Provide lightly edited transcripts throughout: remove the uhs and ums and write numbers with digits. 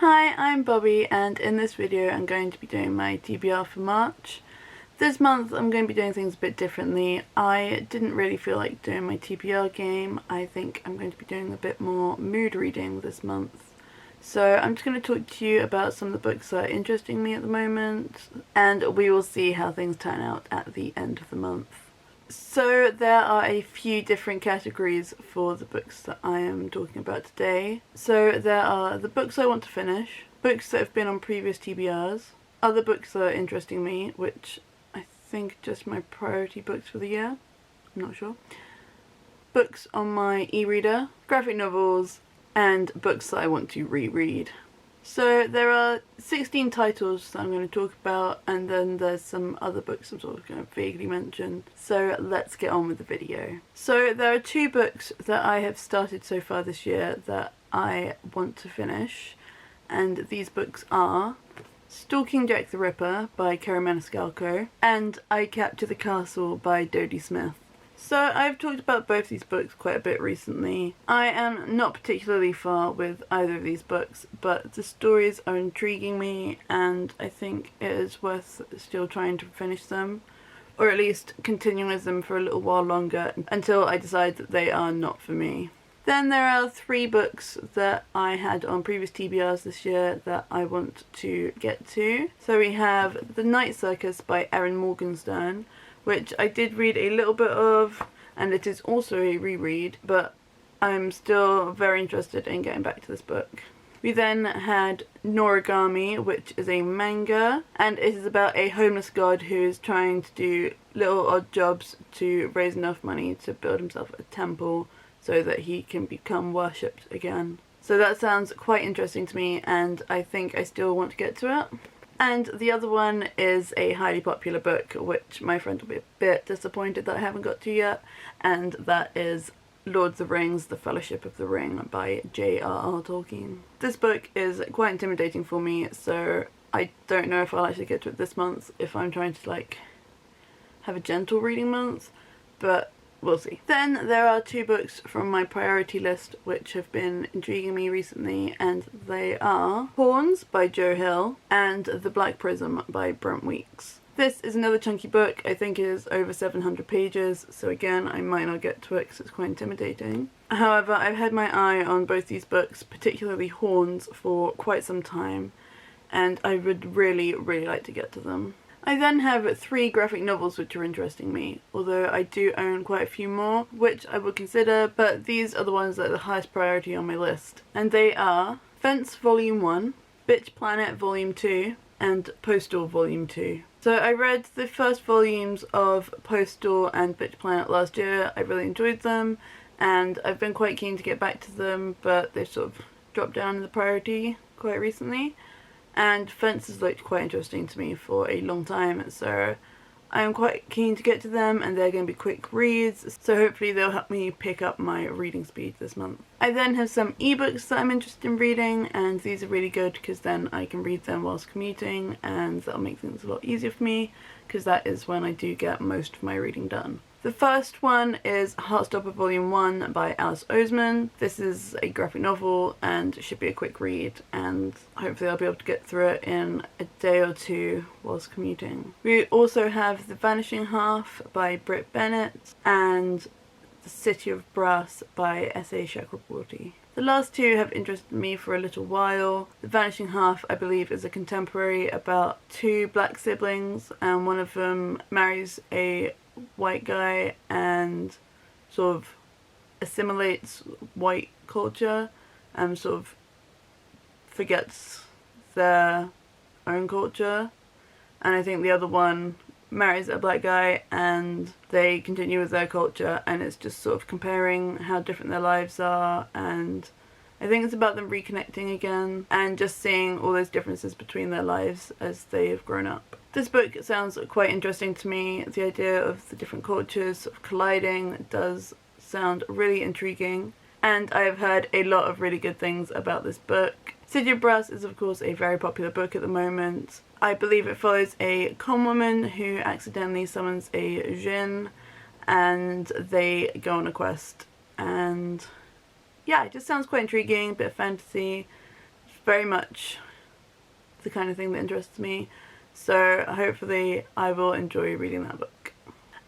Hi, I'm Bobbi, and in this video I'm going to be doing my TBR for March. This month I'm going to be doing things a bit differently. I didn't really feel like doing my TBR game. I think I'm going to be doing a bit more mood reading this month. So I'm just going to talk to you about some of the books that are interesting me at the moment, and we will see how things turn out at the end of the month. So there are a few different categories for the books that I am talking about today. So there are the books I want to finish, books that have been on previous TBRs, other books that are interesting me, which I think just my priority books for the year, I'm not sure, books on my e-reader, graphic novels, and books that I want to reread. So there are 16 titles that I'm going to talk about, and then there's some other books I'm sort of going to vaguely mention. So let's get on with the video. So there are two books that I have started so far this year that I want to finish, and these books are Stalking Jack the Ripper by Cara Maniscalco and I Capture the Castle by Dodie Smith. So I've talked about both these books quite a bit recently. I am not particularly far with either of these books, but the stories are intriguing me and I think it is worth still trying to finish them, or at least continuing with them for a little while longer until I decide that they are not for me. Then there are three books that I had on previous TBRs this year that I want to get to. So we have The Night Circus by Erin Morgenstern, which I did read a little bit of, and it is also a reread, but I'm still very interested in getting back to this book. We then had Norigami, which is a manga, and it is about a homeless god who is trying to do little odd jobs to raise enough money to build himself a temple so that he can become worshipped again. So that sounds quite interesting to me, and I think I still want to get to it. And the other one is a highly popular book, which my friend will be a bit disappointed that I haven't got to yet, and that is Lord of the Rings, The Fellowship of the Ring by J.R.R. Tolkien. This book is quite intimidating for me, so I don't know if I'll actually get to it this month if I'm trying to have a gentle reading month, but we'll see. Then there are two books from my priority list which have been intriguing me recently, and they are Horns by Joe Hill and The Black Prism by Brent Weeks. This is another chunky book. I think it is over 700 pages, so again I might not get to it because it's quite intimidating. However, I've had my eye on both these books, particularly Horns, for quite some time, and I would really like to get to them. I then have three graphic novels which are interesting me, although I do own quite a few more, which I will consider, but these are the ones that are the highest priority on my list. And they are Fence Volume 1, Bitch Planet Volume 2, and Postal Volume 2. So I read the first volumes of Postal and Bitch Planet last year. I really enjoyed them, and I've been quite keen to get back to them, but they've sort of dropped down in the priority quite recently. And Fence has looked quite interesting to me for a long time, so I'm quite keen to get to them, and they're going to be quick reads, so hopefully they'll help me pick up my reading speed this month. I then have some ebooks that I'm interested in reading, and these are really good because then I can read them whilst commuting, and that'll make things a lot easier for me because that is when I do get most of my reading done. The first one is Heartstopper Volume 1 by Alice Oseman. This is a graphic novel and should be a quick read, and hopefully I'll be able to get through it in a day or two whilst commuting. We also have The Vanishing Half by Britt Bennett and The City of Brass by S.A. Chakraborty. The last two have interested me for a little while. The Vanishing Half, I believe, is a contemporary about two black siblings, and one of them marries a white guy and sort of assimilates white culture and sort of forgets their own culture, and I think the other one marries a black guy and they continue with their culture, and it's just sort of comparing how different their lives are, and I think it's about them reconnecting again and just seeing all those differences between their lives as they have grown up. This book sounds quite interesting to me. The idea of the different cultures sort of colliding does sound really intriguing, and I have heard a lot of really good things about this book. City of Brass is of course a very popular book at the moment. I believe it follows a con woman who accidentally summons a djinn, and they go on a quest, and yeah, it just sounds quite intriguing, a bit of fantasy, very much the kind of thing that interests me, so hopefully I will enjoy reading that book.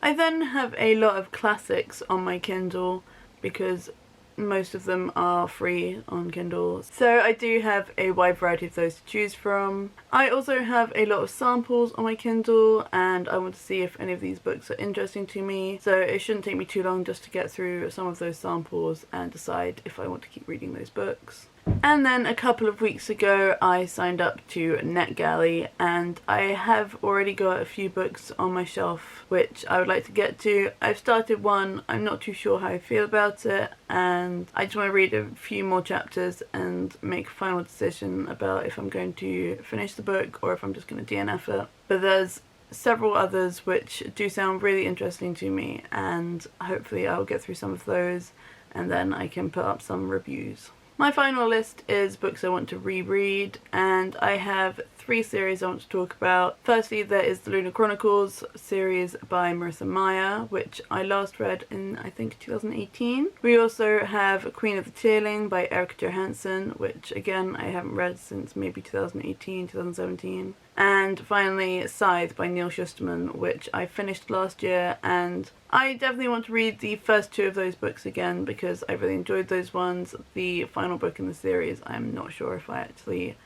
I then have a lot of classics on my Kindle because most of them are free on Kindle, so I do have a wide variety of those to choose from. I also have a lot of samples on my Kindle, and I want to see if any of these books are interesting to me, so it shouldn't take me too long just to get through some of those samples and decide if I want to keep reading those books. And then a couple of weeks ago I signed up to NetGalley, and I have already got a few books on my shelf which I would like to get to. I've started one, I'm not too sure how I feel about it, and I just want to read a few more chapters and make a final decision about if I'm going to finish the book or if I'm just going to DNF it. But there's several others which do sound really interesting to me, and hopefully I'll get through some of those and then I can put up some reviews. My final list is books I want to reread, and I have 3 series I want to talk about. Firstly, there is the Lunar Chronicles series by Marissa Meyer, which I last read in, I think, 2018. We also have Queen of the Tearling by Erica Johansson, which again I haven't read since maybe 2018, 2017. And finally, Scythe by Neil Shusterman, which I finished last year, and I definitely want to read the first 2 of those books again because I really enjoyed those ones. The final book in the series I'm not sure if I actually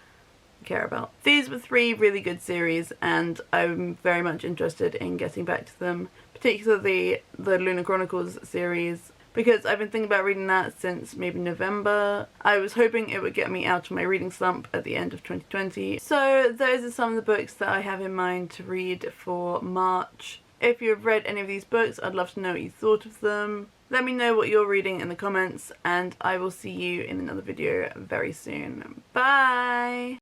care about. These were 3 really good series, and I'm very much interested in getting back to them, particularly the Lunar Chronicles series, because I've been thinking about reading that since maybe November. I was hoping it would get me out of my reading slump at the end of 2020. So those are some of the books that I have in mind to read for March. If you've read any of these books, I'd love to know what you thought of them. Let me know what you're reading in the comments, and I will see you in another video very soon. Bye!